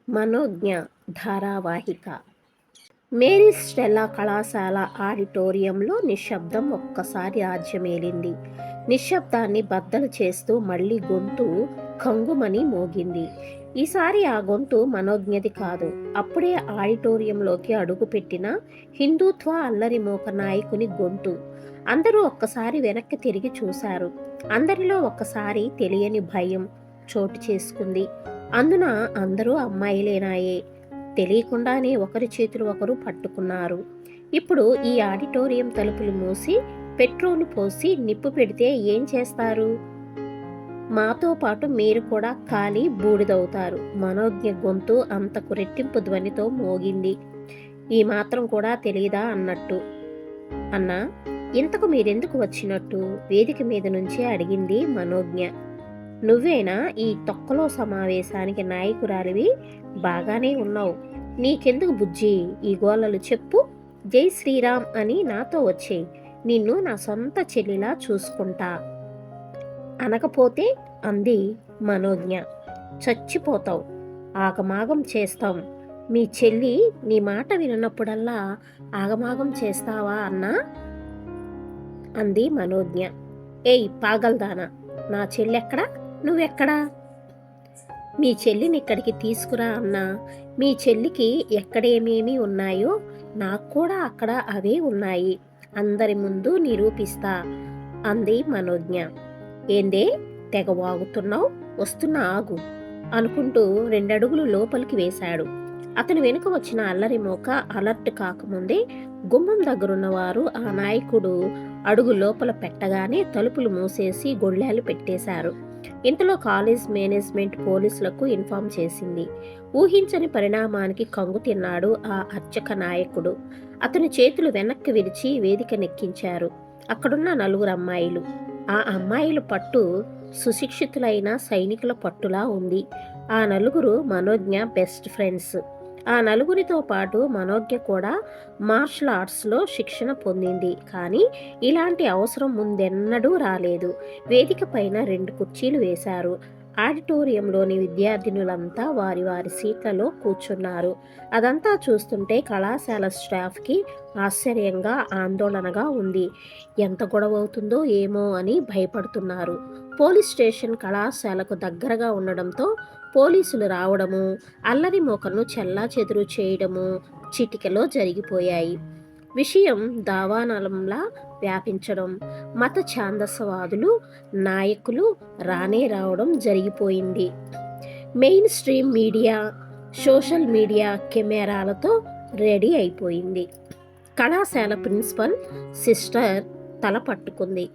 మనోజ్ఞ ధారావాహిక. Mary Stella కళాశాల ఆడిటోరియంలో నిశ్శబ్దం ఒక్కసారి రాజ్యమేలింది. నిశ్శబ్దాన్ని బద్దలు చేస్తూ మళ్ళీ గొంతు కంగుమని మోగింది. ఈసారి ఆ గొంతు మనోజ్ఞది కాదు. అప్పుడే ఆడిటోరియంలోకి అడుగుపెట్టిన హిందూత్వ అల్లరి మోక నాయకుని గొంతు. అందరూ ఒక్కసారి వెనక్కి తిరిగి చూశారు. అందరిలో ఒక్కసారి తెలియని భయం చోటు చేసుకుంది. అందున అందరూ అమ్మాయిలేనాయే. తెలియకుండానే ఒకరి చేతులు ఒకరు పట్టుకున్నారు. ఇప్పుడు ఈ ఆడిటోరియం తలుపులు మూసి పెట్రోలు పోసి నిప్పు పెడితే ఏం చేస్తారు? మాతో పాటు మీరు కూడా కాలి బూడిదవుతారు. మనోజ్ఞ గొంతు అంతకు రెట్టింపు ధ్వనితో మోగింది. ఈ మాత్రం కూడా తెలీదా అన్నట్టు. అన్నా, ఇంతకు మీరెందుకు వచ్చినట్టు వేదిక మీద నుంచే అడిగింది మనోజ్ఞ. నువ్వేనా ఈ తొక్కలో సమావేశానికి నాయకురాలివి? బాగానే ఉన్నావు. నీకెందుకు బుజ్జి ఈ గోలలు? చెప్పు. జై శ్రీరామ్ అని నాతో వచ్చేయి. నిన్ను నా సొంత చెల్లిలా చూసుకుంటా. అనకపోతే అంది మనోజ్ఞ. చచ్చిపోతావు. ఆగమాగం చేస్తాం. మీ చెల్లి నీ మాట వినప్పుడల్లా ఆగమాగం చేస్తావా అన్నా? అంది మనోజ్ఞ. ఏయ్ పాగల్దానా, నా చెల్లెక్కడా? నువ్వెక్కడా? మీ చెల్లిని ఇక్కడికి తీసుకురా అన్నా. మీ చెల్లికి ఎక్కడేమేమి ఉన్నాయో నాకు కూడా అక్కడ అవే ఉన్నాయి. అందరి ముందు నిరూపిస్తా అంది మనోజ్ఞ. ఏందే తెగ వాగుతున్నావు? వస్తున్నా ఆగు అనుకుంటూ 2 అడుగులు లోపలికి వేశాడు. అతను వెనుక వచ్చిన అల్లరి మోక అలర్ట్ కాకముందే గుమ్మం దగ్గరున్నవారు ఆ నాయకుడు అడుగు లోపల పెట్టగానే తలుపులు మూసేసి గొళ్ళాలు పెట్టేశారు. ఇంతలో కాలేజ్ మేనేజ్మెంట్ పోలీసులకు ఇన్ఫార్మ్ చేసింది. ఊహించని పరిణామానికి కంగు తిన్నాడు ఆ అర్చక నాయకుడు. అతని చేతులు వెనక్కి విరిచి వేదిక నెక్కించారు. అక్కడున్న 4 అమ్మాయిలు. ఆ అమ్మాయిల పట్టు సుశిక్షితులైన సైనికుల పట్టులా ఉంది. ఆ 4 మనోజ్ఞ బెస్ట్ ఫ్రెండ్స్. ఆ 4తో పాటు మనోజ్ఞ కూడా మార్షల్ ఆర్ట్స్లో శిక్షణ పొందింది. కానీ ఇలాంటి అవసరం ముందెన్నడూ రాలేదు. వేదిక పైన 2 కుర్చీలు వేశారు. ఆడిటోరియంలోని విద్యార్థినులంతా వారి వారి సీట్లలో కూర్చున్నారు. అదంతా చూస్తుంటే కళాశాల స్టాఫ్కి ఆశ్చర్యంగా ఆందోళనగా ఉంది. ఎంత గొడవ అవుతుందో ఏమో అని భయపడుతున్నారు. పోలీస్ స్టేషన్ కళాశాలకు దగ్గరగా ఉండడంతో పోలీసులు రావడము, అల్లరి మోకను చెల్లాచెదురు చేయడము చిటికెలో జరిగిపోయాయి. విషయం దావానలంలా వ్యాపించడం, మత ఛాందసవాదులు నాయకులు రానే రావడం జరిగిపోయింది. Main stream media, social media కెమెరాలతో రెడీ అయిపోయింది. కళాశాల ప్రిన్సిపల్ సిస్టర్ తల పట్టుకుంది.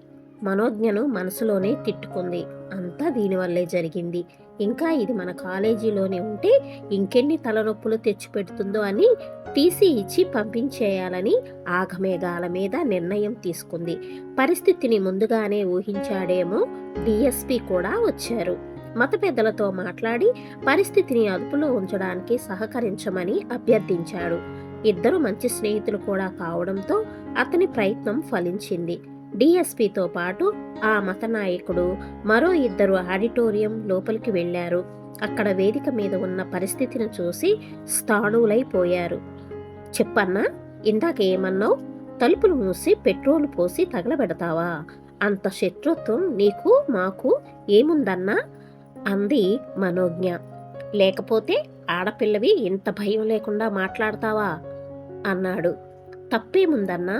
మనోజ్ఞను మనసులోనే తిట్టుకుంది. అంతా దీనివల్లే జరిగింది. ఇంకా ఇది మన కాలేజీలోనే ఉంటే ఇంకెన్ని తలనొప్పులు తెచ్చిపెడుతుందో అని టీసీ ఇచ్చి పంపించేయాలని ఆగమేఘాల మీద నిర్ణయం తీసుకుంది. పరిస్థితిని ముందుగానే ఊహించాడేమో డిఎస్పి కూడా వచ్చారు. మత పెద్దలతో మాట్లాడి పరిస్థితిని అదుపులో ఉంచడానికి సహకరించమని అభ్యర్థించాడు. ఇద్దరు మంచి స్నేహితులు కూడా కావడంతో అతని ప్రయత్నం ఫలించింది. డిఎస్పితో పాటు ఆ మత నాయకుడు మరో 2 ఆడిటోరియం లోపలికి వెళ్లారు. అక్కడ వేదిక మీద ఉన్న పరిస్థితిని చూసి స్థాణువులైపోయారు. చెప్పన్నా, ఇందాకేమన్నావు? తలుపులు మూసి పెట్రోలు పోసి తగలబెడతావా? అంత శత్రుత్వం నీకు మాకు ఏముందన్నా? అంది మనోజ్ఞ. లేకపోతే ఆడపిల్లవి ఇంత భయం లేకుండా మాట్లాడతావా అన్నాడు. తప్పేముందన్నా?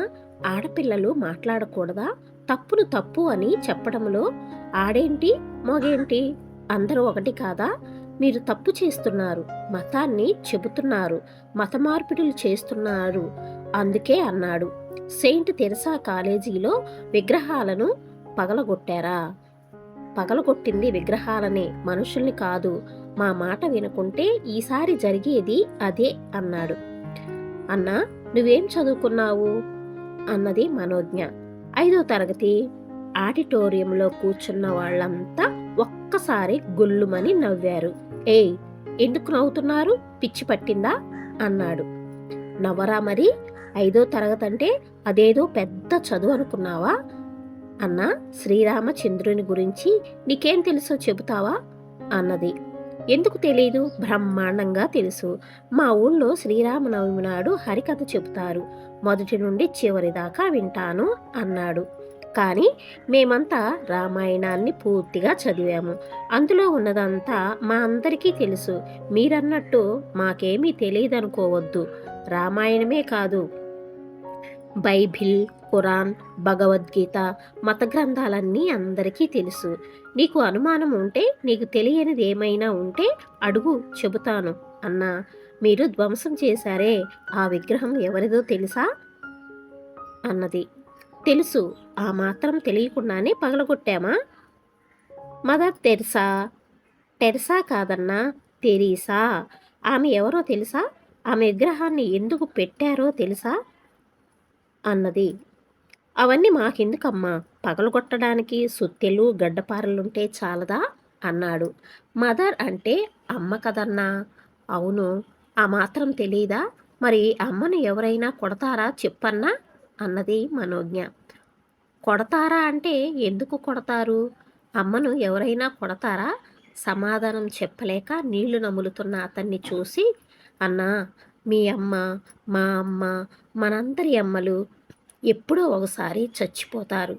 ఆడపిల్లలు మాట్లాడకూడదా? తప్పును తప్పు అని చెప్పడంలో ఆడేంటి మగేంటి? అందరూ ఒకటి కాదా? మీరు తప్పు చేస్తున్నారు. మతాన్ని చెబుతున్నారు. మత మార్పిడులు చేస్తున్నారు. అందుకే అన్నాడు. సెయింట్ తెరసా కాలేజీలో విగ్రహాలను పగలగొట్టారా? పగలగొట్టింది విగ్రహాలనే, మనుషుల్ని కాదు. మా మాట వినుకుంటే ఈసారి జరిగేది అదే అన్నాడు. అన్నా, నువ్వేం చదువుకున్నావు అన్నది మనోజ్ఞ. 5వ తరగతి. ఆడిటోరియంలో కూర్చున్న వాళ్ళంతా ఒక్కసారి గుల్లుమని నవ్వారు. ఏయ్, ఎందుకు నవ్వుతున్నారు? పిచ్చి పట్టిందా అన్నాడు. నవ్వరా మరి? 5వ తరగతి అంటే అదేదో పెద్ద చదువు అనుకున్నావా? అన్నా, శ్రీరామచంద్రుని గురించి నీకేం తెలుసో చెబుతావా అన్నది. ఎందుకు తెలీదు? బ్రహ్మాండంగా తెలుసు. మా ఊళ్ళో శ్రీరామనవమి నాడు హరికథ చెబుతారు. మొదటి నుండి చివరి దాకా వింటాను అన్నాడు. కానీ మేమంతా రామాయణాన్ని పూర్తిగా చదివాము. అందులో ఉన్నదంతా మా అందరికీ తెలుసు. మీరన్నట్టు మాకేమీ తెలియదనుకోవద్దు. రామాయణమే కాదు, బైబిల్, ఖురాన్, భగవద్గీత, మత గ్రంథాలన్నీ అందరికీ తెలుసు. నీకు అనుమానం ఉంటే, నీకు తెలియనిది ఏమైనా ఉంటే అడుగు, చెబుతాను అన్నా. మీరు ధ్వంసం చేశారే, ఆ విగ్రహం ఎవరిదో తెలుసా అన్నది. తెలుసు. ఆ మాత్రం తెలియకుండానే పగలగొట్టామా? Mother Teresa. టెరిసా కాదన్నా, తెరీసా. ఆమె ఎవరో తెలుసా? ఆమె విగ్రహాన్ని ఎందుకు పెట్టారో తెలుసా అన్నది. అవన్నీ మాకెందుకమ్మా, పగలగొట్టడానికి సుత్తెలు గడ్డపారలుంటే చాలదా అన్నాడు. మదర్ అంటే అమ్మ కదన్నా. అవును, ఆ మాత్రం తెలీదా? మరి అమ్మను ఎవరైనా కొడతారా చెప్పన్నా అన్నది మనోజ్ఞ. కొడతారా అంటే ఎందుకు కొడతారు? అమ్మను ఎవరైనా కొడతారా? సమాధానం చెప్పలేక నీళ్లు నములుతున్న అతన్ని చూసి, అన్నా, మీ అమ్మ, మా అమ్మ, మనందరి అమ్మలు ఎప్పుడో ఒకసారి చచ్చిపోతారు.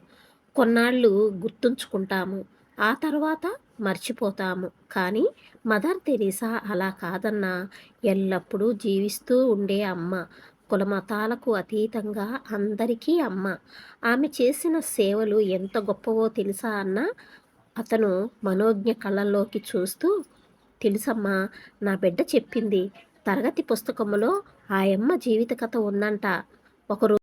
కొన్నాళ్ళు గుర్తుంచుకుంటాము, ఆ తర్వాత మర్చిపోతాము. కానీ మదర్ తెరీసా అలా కాదన్నా. ఎల్లప్పుడూ జీవిస్తూ ఉండే అమ్మ. కులమతాలకు అతీతంగా అందరికీ అమ్మ. ఆమె చేసిన సేవలు ఎంత గొప్పవో తెలుసా అన్నా. అతను మనోజ్ఞ కళ్ళల్లోకి చూస్తూ, తెలుసమ్మా, నా బిడ్డ చెప్పింది. తరగతి పుస్తకములో ఆయమ్మ జీవిత కథ ఉందంట. ఒకరోజు